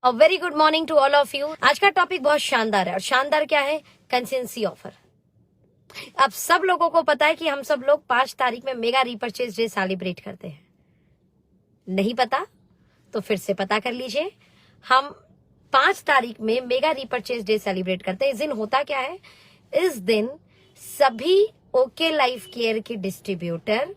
A very good morning to all of you. आज का topic बहुत शानदार है और शानदार क्या है? Consistency offer. अब सब लोगों को पता है कि हम सब लोग 5 तारीख में मेगा रीपर्चेज डे सेलिब्रेट करते हैं। नहीं पता तो फिर से पता कर लीजिए। हम 5 तारीख में मेगा रीपर्चेज डे सेलिब्रेट करते हैं। इस दिन होता क्या है? इस दिन सभी ओके लाइफ केयर के डिस्ट्रीब्यूटर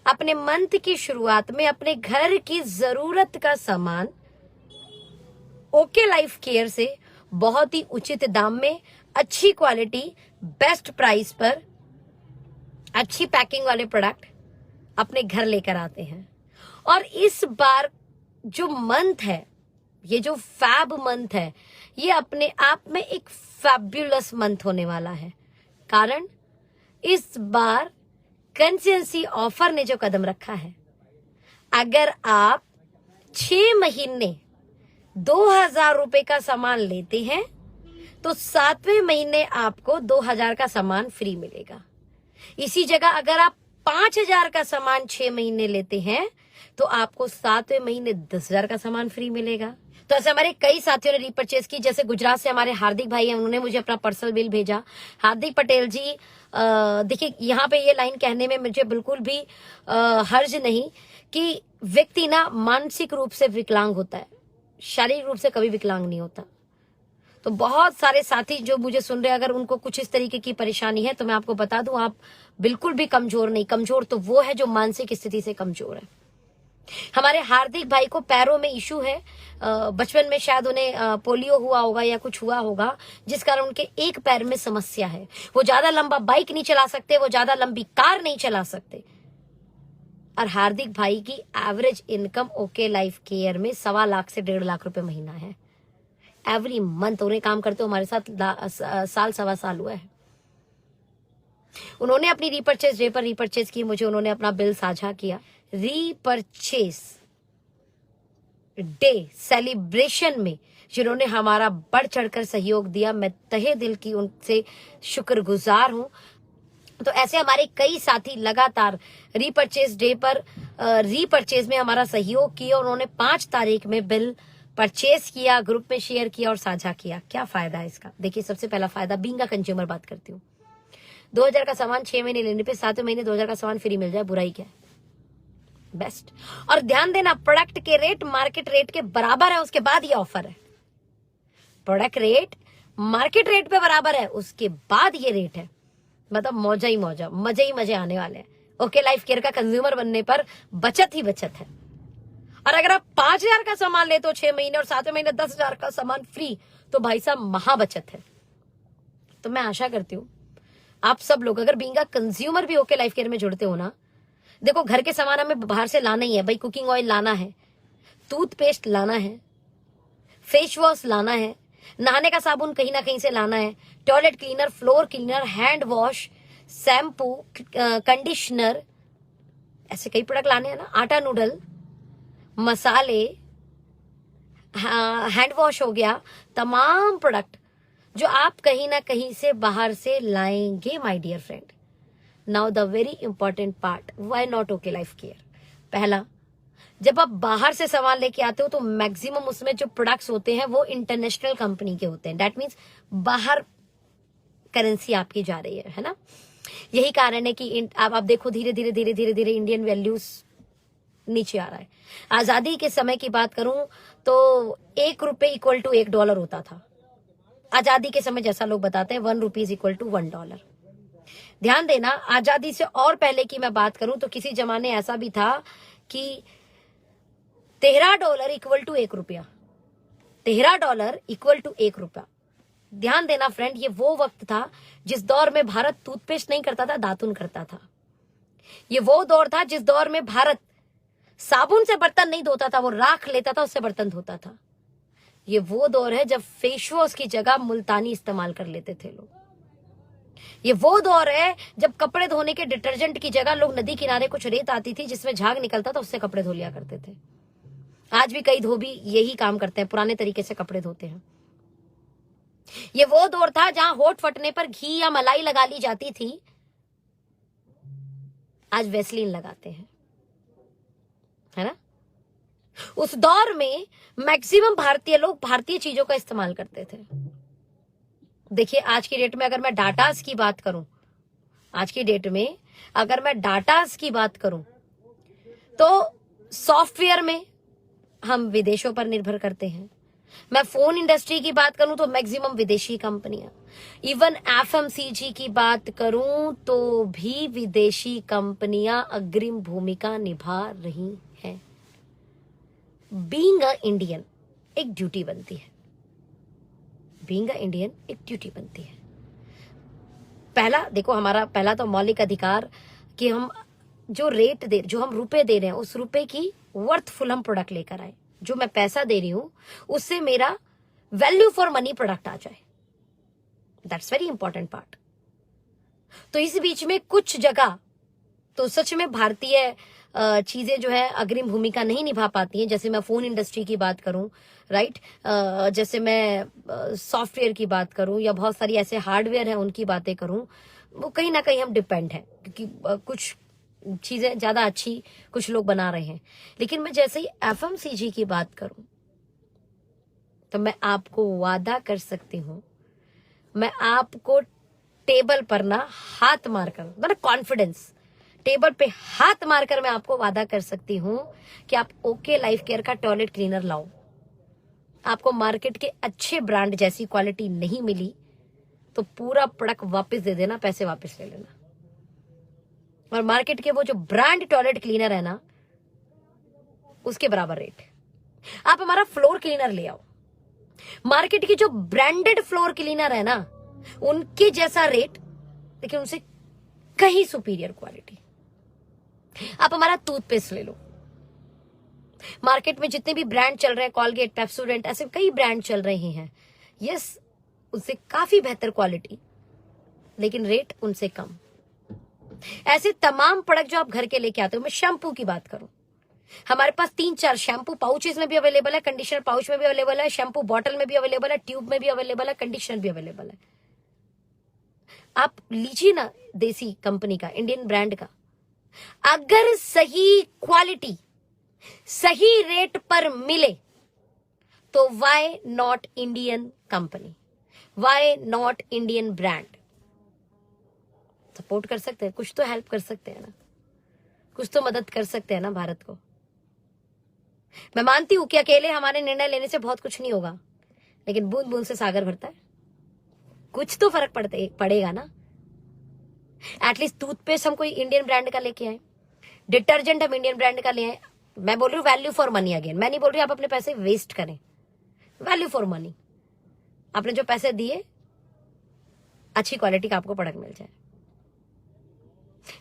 अपने मंथ की शुरुआत में अपने घर की जरूरत का सामान ओके लाइफ केयर से बहुत ही उचित दाम में, अच्छी क्वालिटी, बेस्ट प्राइस पर, अच्छी पैकिंग वाले प्रोडक्ट अपने घर लेकर आते हैं। और इस बार जो मंथ है, ये जो फैब मंथ है, ये अपने आप में एक फैब्युलस मंथ होने वाला है। कारण इस बार कंसिस्टेंसी ऑफर ने जो कदम रखा है, अगर आप 6 महीने 2000 रुपए का सामान लेते हैं तो 7वें महीने आपको 2000 का सामान फ्री मिलेगा। इसी जगह अगर आप 5000 का सामान 6 महीने लेते हैं तो आपको 7वें महीने 10,000 का सामान फ्री मिलेगा। तो ऐसे हमारे कई साथियों ने रीपर्चेज की। जैसे गुजरात से हमारे हार्दिक भाई हैं, उन्होंने मुझे अपना पर्सनल बिल भेजा। हार्दिक पटेल जी, देखिए यहाँ पे ये लाइन कहने में मुझे बिल्कुल भी हर्ज नहीं कि व्यक्ति ना मानसिक रूप से विकलांग होता है, शारीरिक रूप से कभी विकलांग नहीं होता। तो बहुत सारे साथी जो मुझे सुन रहे हैं, अगर उनको कुछ इस तरीके की परेशानी है तो मैं आपको बता दूं, आप बिल्कुल भी कमजोर नहीं। कमजोर तो वो है जो मानसिक स्थिति से कमजोर है। हमारे हार्दिक भाई को पैरों में इशू है। बचपन में शायद उन्हें पोलियो हुआ होगा या कुछ हुआ होगा, जिस कारण उनके एक पैर में समस्या है। वो ज्यादा लंबा बाइक नहीं चला सकते, वो ज्यादा लंबी कार नहीं चला सकते। और हार्दिक भाई की average income okay life care में 1.25 लाख से 1.5 लाख रुपए महीना है। एवरी मंथ उन्हें काम करते हमारे साथ साल 1.25 साल हुआ है। उन्होंने अपनी रीपर्चेज डे पर रीपर्चेज की, मुझे उन्होंने अपना बिल साझा किया। रीपर्चेज डे सेलिब्रेशन में जिन्होंने हमारा बढ़ चढ़कर सहयोग दिया, मैं तहे दिल की उनसे शुक्रगुजार हूं। तो ऐसे हमारे कई साथी लगातार रीपर्चेज डे पर रीपर्चेज में हमारा सहयोग किया। उन्होंने 5 तारीख में बिल परचेज किया, ग्रुप में शेयर किया और साझा किया। क्या फायदा है इसका? देखिए, सबसे पहला फायदा, बीइंग अ कंज्यूमर बात करती हूँ। 2000 का सामान 6 महीने लेने पे 7वें महीने 2000 का सामान फ्री मिल जाए, बुराई क्या है? बेस्ट। और ध्यान देना, प्रोडक्ट के रेट मार्केट रेट के बराबर है, उसके बाद ये ऑफर है। प्रोडक्ट रेट मार्केट रेट पे बराबर है, उसके बाद ये रेट है। मतलब मौजा ही मौजा, मजे ही मजे आने वाले हैं। ओके लाइफ केयर का कंज्यूमर बनने पर बचत ही बचत है। और अगर आप 5000 का सामान लेते हो 6 महीने और 7वें महीने 10,000 का सामान फ्री, तो भाई साहब महा बचत है। तो मैं आशा करती हूँ आप सब लोग अगर बीइंग अ कंज्यूमर भी ओके लाइफ केयर में जुड़ते हो ना, देखो घर के सामान हमें बाहर से लाना ही है भाई। कुकिंग ऑयल लाना है, टूथपेस्ट लाना है, फेस वॉश लाना है, नहाने का साबुन कहीं ना कहीं से लाना है, toilet cleaner, floor cleaner, hand wash, shampoo, conditioner, ऐसे कई प्रोडक्ट लाने हैं ना। आटा नूडल, मसाले, हैंड वॉश हो गया, तमाम प्रोडक्ट जो आप कहीं ना कहीं से बाहर से लाएंगे my dear friend. Now the very important part, why not okay life care. पहला, जब आप बाहर से सामान लेके आते हो तो मैक्सिमम उसमें जो प्रोडक्ट्स होते हैं वो इंटरनेशनल कंपनी के होते हैं। दैट मीन्स बाहर करेंसी आपकी जा रही है ना। यही कारण है कि आप देखो धीरे धीरे धीरे धीरे धीरे इंडियन वैल्यूज नीचे आ रहा है। आजादी के समय की बात करूं तो 1 रुपए इक्वल टू $1 होता था। आजादी के समय जैसा लोग बताते हैं 1 रुपीज इक्वल टू $1। ध्यान देना, आजादी से और पहले की मैं बात करूं तो किसी जमाने ऐसा भी था कि $13 इक्वल टू 1 रुपया। $13 इक्वल टू 1 रुपया। ध्यान देना फ्रेंड, ये वो वक्त था जिस दौर में भारत टूथपेस्ट नहीं करता था, दातुन करता था। ये वो दौर था जिस दौर में भारत साबुन से बर्तन नहीं धोता था, वो राख लेता था, उससे बर्तन धोता था। ये वो दौर है जब फेस वॉश की जगह मुल्तानी इस्तेमाल कर लेते थे लोग। ये वो दौर है जब कपड़े धोने के डिटर्जेंट की जगह लोग नदी किनारे कुछ रेत आती थी जिसमें झाग निकलता था, उससे कपड़े धो लिया करते थे। आज भी कई धोबी यही काम करते हैं, पुराने तरीके से कपड़े धोते हैं। ये वो दौर था जहां होठ फटने पर घी या मलाई लगा ली जाती थी, आज वेस्लीन लगाते हैं, है ना। उस दौर में मैक्सिमम भारतीय लोग भारतीय चीजों का इस्तेमाल करते थे। देखिए आज की डेट में अगर मैं डाटास की बात करूं, आज की डेट में अगर मैं डाटास की बात करूं तो सॉफ्टवेयर में हम विदेशों पर निर्भर करते हैं। मैं फोन इंडस्ट्री की बात करूं तो मैक्सिमम विदेशी कंपनियां, इवन एफएमसीजी की बात करूं तो भी विदेशी कंपनियां अग्रिम भूमिका निभा रही हैं। बीइंग अ इंडियन एक ड्यूटी बनती है, बीइंग अ इंडियन एक ड्यूटी बनती है। पहला देखो, हमारा पहला तो मौलिक अधिकार कि हम जो रेट दे, जो हम रुपए दे रहे हैं उस रुपए की वर्थफुल हम प्रोडक्ट लेकर आए। जो मैं पैसा दे रही हूं उससे मेरा वैल्यू फॉर मनी प्रोडक्ट आ जाए, दैट्स वेरी इंपॉर्टेंट पार्ट। तो इस बीच में कुछ जगह तो सच में भारतीय चीजें जो है अग्रिम भूमिका नहीं निभा पाती हैं। जैसे मैं फोन इंडस्ट्री की बात करूं, राइट, जैसे मैं सॉफ्टवेयर की बात करूं या बहुत सारी ऐसे हार्डवेयर है उनकी बातें करूं, वो कहीं ना कहीं हम डिपेंड हैं क्योंकि कुछ चीजें ज्यादा अच्छी कुछ लोग बना रहे हैं। लेकिन मैं जैसे ही एफएमसीजी की बात करूं तो मैं आपको वादा कर सकती हूं, मैं आपको टेबल पर ना हाथ मारकर, मतलब कॉन्फिडेंस, टेबल पे हाथ मारकर मैं आपको वादा कर सकती हूं कि आप ओके लाइफ केयर का टॉयलेट क्लीनर लाओ। आपको मार्केट के अच्छे ब्रांड जैसी क्वालिटी नहीं मिली तो पूरा प्रोडक्ट वापस दे देना, पैसे वापस ले लेना। और मार्केट के वो जो ब्रांड टॉयलेट क्लीनर है ना उसके बराबर रेट। आप हमारा फ्लोर क्लीनर ले आओ, मार्केट की जो ब्रांडेड फ्लोर क्लीनर है ना उनके जैसा रेट, लेकिन उनसे कहीं सुपीरियर क्वालिटी। आप हमारा टूथपेस्ट ले लो, मार्केट में जितने भी ब्रांड चल रहे हैं, कॉलगेट, पेप्सोडेंट, ऐसे कई ब्रांड चल रहे हैं, यस उससे काफी बेहतर क्वालिटी लेकिन रेट उनसे कम। ऐसे तमाम प्रोडक्ट जो आप घर के लेके आते हो, मैं शैम्पू की बात करूं, हमारे पास 3-4 शैम्पू पाउचेस में भी अवेलेबल है, कंडीशनर पाउच में भी अवेलेबल है, शैम्पू बॉटल में भी अवेलेबल है, ट्यूब में भी अवेलेबल है, कंडीशनर भी अवेलेबल है। आप लीजिए ना देसी कंपनी का, इंडियन ब्रांड का, अगर सही क्वालिटी सही रेट पर मिले तो why not Indian company, why not Indian brand. Support कर सकते हैं, कुछ तो हेल्प कर सकते हैं ना, कुछ तो मदद कर सकते हैं ना भारत को। मैं मानती हूं कि अकेले हमारे निर्णय लेने से बहुत कुछ नहीं होगा, लेकिन बूंद बूंद से सागर भरता है, कुछ तो फर्क पड़ेगा ना। एटलीस्ट टूथपेस्ट हम कोई इंडियन ब्रांड का लेके आए, डिटर्जेंट हम इंडियन ब्रांड का ले आए। मैं बोल रही हूँ वैल्यू फॉर मनी अगेन, मैं नहीं बोल रही आप अपने पैसे वेस्ट करें, वैल्यू फॉर मनी। आपने जो पैसे दिए अच्छी क्वालिटी का आपको प्रोडक्ट मिल जाए।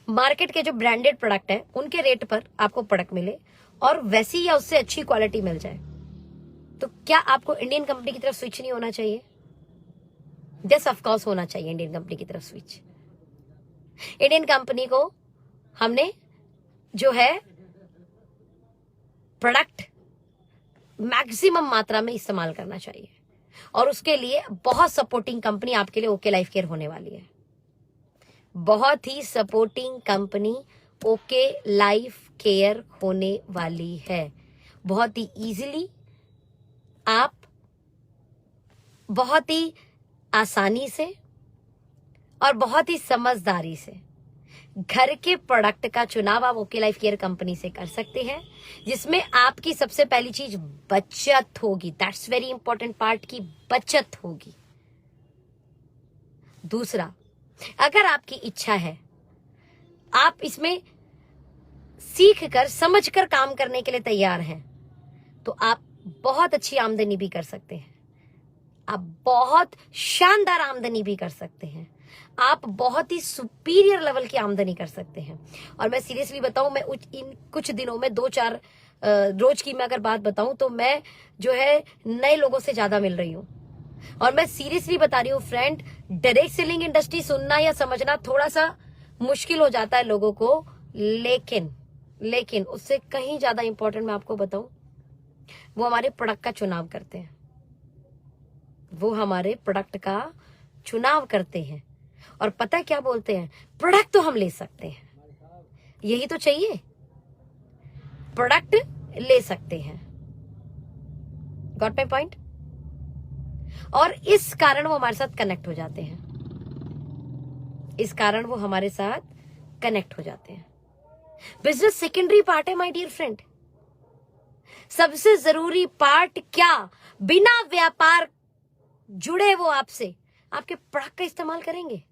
मार्केट के जो ब्रांडेड प्रोडक्ट है उनके रेट पर आपको प्रोडक्ट मिले और वैसी या उससे अच्छी क्वालिटी मिल जाए, तो क्या आपको इंडियन कंपनी की तरफ स्विच नहीं होना चाहिए? यस ऑफ कोर्स होना चाहिए इंडियन कंपनी की तरफ स्विच। इंडियन कंपनी को हमने जो है प्रोडक्ट मैक्सिमम मात्रा में इस्तेमाल करना चाहिए और उसके लिए बहुत सपोर्टिंग कंपनी आपके लिए ओके लाइफ केयर होने वाली है। बहुत ही supporting company okay life care होने वाली है। बहुत ही इजीली आप बहुत ही आसानी से और बहुत ही समझदारी से घर के प्रोडक्ट का चुनाव आप ओके लाइफ केयर कंपनी से कर सकते हैं, जिसमें आपकी सबसे पहली चीज बचत होगी। दैट्स वेरी इंपॉर्टेंट पार्ट की बचत होगी। दूसरा, अगर आपकी इच्छा है, आप इसमें सीख कर समझ कर काम करने के लिए तैयार हैं, तो आप बहुत अच्छी आमदनी भी कर सकते हैं, आप बहुत शानदार आमदनी भी कर सकते हैं, आप बहुत ही सुपीरियर लेवल की आमदनी कर सकते हैं। और मैं सीरियसली बताऊं, मैं इन कुछ दिनों में 2-4 रोज की मैं अगर बात बताऊं तो मैं जो है नए लोगों से ज्यादा मिल रही हूं। और मैं सीरियसली बता रही हूँ फ्रेंड, डायरेक्ट सेलिंग इंडस्ट्री सुनना या समझना थोड़ा सा मुश्किल हो जाता है लोगों को, लेकिन उससे कहीं ज्यादा इंपॉर्टेंट मैं आपको बताऊं, वो हमारे प्रोडक्ट का चुनाव करते हैं। वो हमारे प्रोडक्ट का चुनाव करते हैं और पता है क्या बोलते हैं, प्रोडक्ट तो हम ले सकते हैं, यही तो चाहिए। प्रोडक्ट ले सकते हैं। Got my point? और इस कारण वो हमारे साथ कनेक्ट हो जाते हैं, इस कारण वो हमारे साथ कनेक्ट हो जाते हैं। बिजनेस सेकेंडरी पार्ट है माय डियर फ्रेंड। सबसे जरूरी पार्ट क्या? बिना व्यापार जुड़े वो आपसे आपके प्रोडक्ट का इस्तेमाल करेंगे।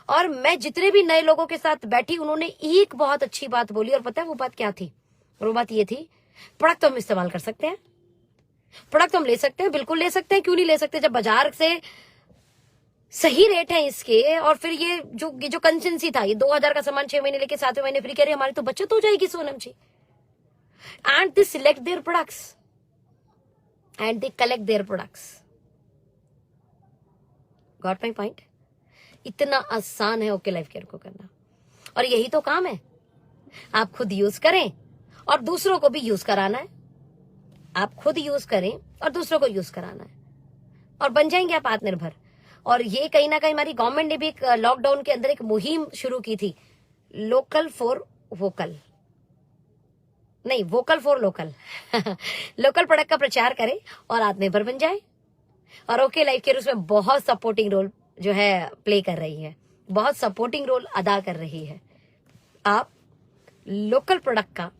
और मैं जितने भी नए लोगों के साथ बैठी, उन्होंने एक बहुत अच्छी बात बोली, और पता है वो बात क्या थी? और वो बात ये थी, प्रोडक्ट तो हम इस्तेमाल कर सकते हैं, प्रोडक्ट तो हम ले सकते हैं, बिल्कुल ले सकते हैं, क्यों नहीं ले सकते? जब बाजार से सही रेट है इसके, और फिर ये जो कंसेंसी था, ये 2000 का सामान 6 महीने लेके 7वें महीने फ्री, कह रहे हमारी तो बचत हो जाएगी Sonam ji. And they select their products and they collect their products. Got my point? इतना आसान है ओके लाइफ केयर को करना, और यही तो काम है। आप खुद यूज करें और दूसरों को भी यूज कराना है। आप खुद यूज करें और दूसरों को यूज कराना है, और बन जाएंगे आप आत्मनिर्भर। और ये कहीं ना कहीं हमारी गवर्नमेंट ने भी एक लॉकडाउन के अंदर एक मुहिम शुरू की थी, लोकल फॉर वोकल, नहीं vocal for local. Local product का प्रचार करें और आत्मनिर्भर बन जाए। और ओके लाइफ केयर उसमें बहुत सपोर्टिंग रोल जो है प्ले कर रही है, बहुत सपोर्टिंग रोल अदा कर रही है। आप लोकल प्रोडक्ट का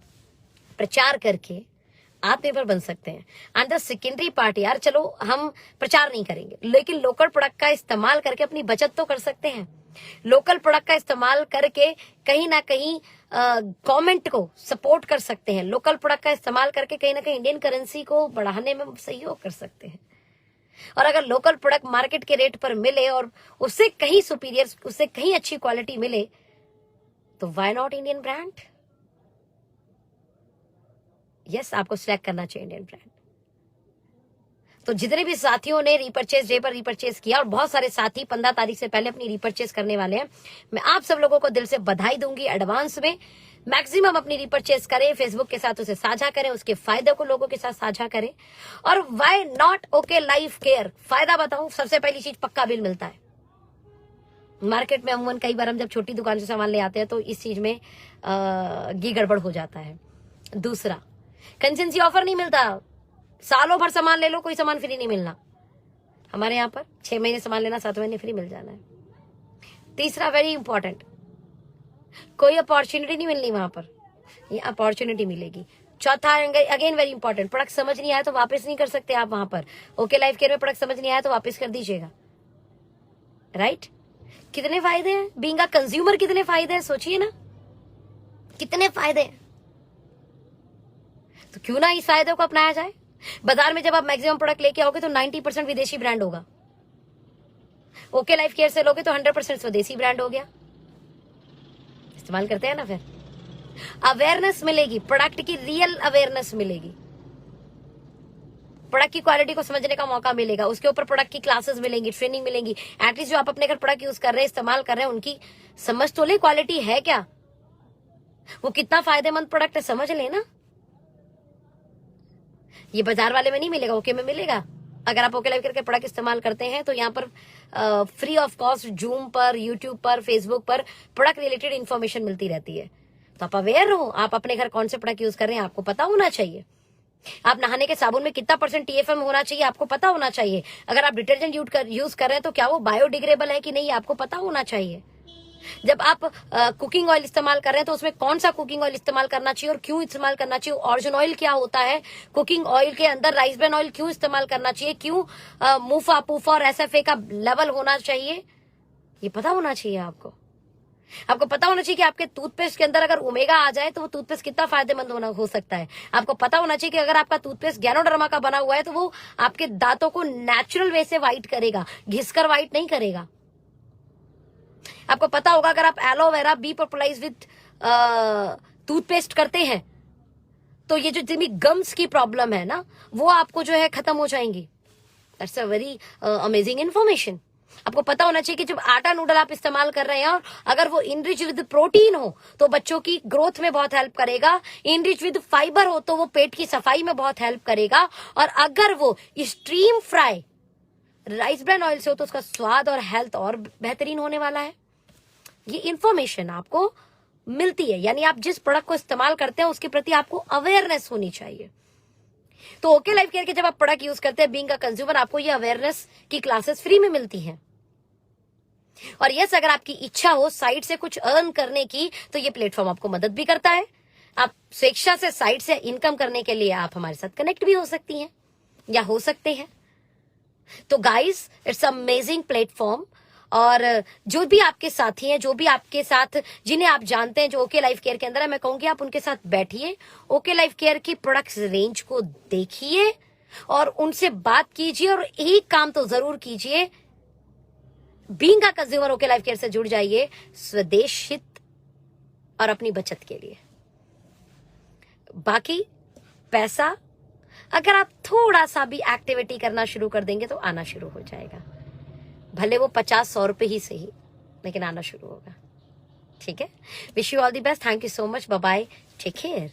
प्रचार करके आत्मनिर्भर बन सकते हैं। एंड द सेकेंडरी पार्ट, यार चलो हम प्रचार नहीं करेंगे, लेकिन लोकल प्रोडक्ट का इस्तेमाल करके अपनी बचत तो कर सकते हैं। लोकल प्रोडक्ट का इस्तेमाल करके कहीं ना कहीं गवर्नमेंट को सपोर्ट कर सकते हैं। लोकल प्रोडक्ट का इस्तेमाल करके कहीं ना कहीं इंडियन करेंसी को बढ़ाने में सहयोग कर सकते हैं। और अगर लोकल प्रोडक्ट मार्केट के रेट पर मिले और उससे कहीं सुपीरियर, उससे कहीं अच्छी क्वालिटी मिले, तो why not Indian brand? Yes, आपको सिलेक्ट करना चाहिए इंडियन ब्रांड। तो जितने भी साथियों ने रीपरचेज डे पर रीपरचेज किया, और बहुत सारे साथी 15 तारीख से पहले अपनी रीपरचेज करने वाले हैं, मैं आप सब लोगों को दिल से बधाई दूंगी एडवांस में। मैक्सिमम अपनी रीपरचेज करें, फेसबुक के साथ उसे साझा करें, उसके फायदे को लोगों के साथ साझा करें। और why not okay life care? फायदा बताऊं, सबसे पहली चीज, पक्का बिल मिलता है। मार्केट में अमूमन कई बार हम जब छोटी दुकान से सामान ले आते हैं तो इस चीज में घी गड़बड़ हो जाता है। दूसरा, कंसेंसी ऑफर नहीं मिलता, सालों भर सामान ले लो कोई सामान फ्री नहीं मिलना। हमारे यहाँ पर 6 महीने सामान लेना, 7 महीने फ्री मिल जाना है। तीसरा, वेरी इंपॉर्टेंट, कोई अपॉर्चुनिटी नहीं मिलनी वहां पर, ये अपॉर्चुनिटी मिलेगी। चौथा, अगेन वेरी इंपॉर्टेंट, प्रोडक्ट समझ नहीं आया तो वापस नहीं कर सकते आप वहां पर। ओके लाइफ केयर में प्रोडक्ट समझ नहीं आया तो वापस कर दीजिएगा, राइट? कितने फायदे हैं बीइंग अ कंज्यूमर, कितने फायदे हैं सोचिए ना, कितने फायदे हैं। तो क्यों ना इस फायदे को अपनाया जाए। बाजार में जब आप मैक्सिमम प्रोडक्ट लेके आओगे तो 90% विदेशी ब्रांड होगा। ओके लाइफ केयर से लोगे तो 100% स्वदेशी ब्रांड हो गया। इस्तेमाल करते हैं ना, फिर अवेयरनेस मिलेगी, प्रोडक्ट की रियल अवेयरनेस मिलेगी, प्रोडक्ट की क्वालिटी को समझने का मौका मिलेगा, उसके ऊपर प्रोडक्ट की क्लासेस मिलेंगी, ट्रेनिंग मिलेंगी। एटलीस्ट जो आप अपने घर प्रोडक्ट यूज कर रहे हैं, इस्तेमाल कर रहे हैं, उनकी समझ तो ले, क्वालिटी है क्या, वो कितना फायदेमंद प्रोडक्ट है, समझ ले ना। ये बाजार वाले में नहीं मिलेगा, ओके में मिलेगा। अगर आप ओके लाइफ करके प्रोडक्ट इस्तेमाल करते हैं तो यहाँ पर फ्री ऑफ कॉस्ट जूम पर, यूट्यूब पर, फेसबुक पर प्रोडक्ट रिलेटेड इन्फॉर्मेशन मिलती रहती है। तो आप अवेयर रहो, आप अपने घर कौन से प्रोडक्ट यूज कर रहे हैं आपको पता होना चाहिए। आप नहाने के साबुन में कितना % TFM होना चाहिए आपको पता होना चाहिए। अगर आप डिटर्जेंट यूज कर रहे हैं तो क्या वो बायोडिग्रेडेबल है कि नहीं आपको पता होना चाहिए। जब आप कुकिंग ऑयल इस्तेमाल कर रहे हैं तो उसमें कौन सा कुकिंग ऑयल इस्तेमाल करना चाहिए और क्यों इस्तेमाल करना चाहिए, ऑरिजिन ऑयल क्या होता है, कुकिंग ऑयल के अंदर राइस ब्रान ऑयल क्यों इस्तेमाल करना चाहिए, क्यों मुफा पूफा और SFA का लेवल होना चाहिए, ये पता होना चाहिए आपको। आपको पता होना चाहिए कि आपके टूथपेस्ट के अंदर अगर ओमेगा आ जाए तो वो टूथपेस्ट कितना फायदेमंद हो सकता है। आपको पता होना चाहिए कि अगर आपका टूथपेस्ट गैनोडर्मा का बना हुआ है तो वो आपके दांतों को नेचुरल वे से व्हाइट करेगा, घिसकर व्हाइट नहीं करेगा। आपको पता होगा अगर आप एलोवेरा बी प्रोपोलाइज विद टूथपेस्ट करते हैं तो ये जो जितनी गम्स की प्रॉब्लम है ना वो आपको जो है खत्म हो जाएंगी। That's a very amazing information. आपको पता होना चाहिए कि जब आटा नूडल आप इस्तेमाल कर रहे हैं और अगर वो इनरिच विद प्रोटीन हो तो बच्चों की ग्रोथ में बहुत हेल्प करेगा, इनरिच विद फाइबर हो तो वो पेट की सफाई में बहुत हेल्प करेगा, और अगर वो stream fry rice bran oil से हो तो उसका स्वाद और हेल्थ और बेहतरीन होने वाला है। ये इंफॉर्मेशन आपको मिलती है, यानी आप जिस प्रोडक्ट को इस्तेमाल करते हैं उसके प्रति आपको अवेयरनेस होनी चाहिए। तो ओके लाइफ केयर के जब आप प्रोडक्ट यूज करते हैं बीइंग अ कंज्यूमर, आपको ये अवेयरनेस की क्लासेस फ्री में मिलती हैं। और यस, अगर आपकी इच्छा हो साइट से कुछ अर्न करने की, तो ये प्लेटफॉर्म आपको मदद भी करता है। आप स्वेच्छा से साइट से इनकम करने के लिए आप हमारे साथ कनेक्ट भी हो सकती हैं या हो सकते हैं। तो गाइस, इट्स अमेजिंग प्लेटफॉर्म। और जो भी आपके साथी हैं, जो भी आपके साथ जिन्हें आप जानते हैं जो ओके लाइफ केयर के अंदर है, मैं कहूंगी आप उनके साथ बैठिए, ओके लाइफ केयर की प्रोडक्ट्स रेंज को देखिए और उनसे बात कीजिए। और एक काम तो जरूर कीजिए, being a consumer okay life care से जुड़ जाइए स्वदेश हित और अपनी बचत के लिए। बाकी पैसा अगर आप थोड़ा सा भी एक्टिविटी करना शुरू कर देंगे तो आना शुरू हो जाएगा, भले वो 50-100 रुपए ही सही, लेकिन आना शुरू होगा। ठीक है, wish you all the best, thank you so much, bye bye, take care.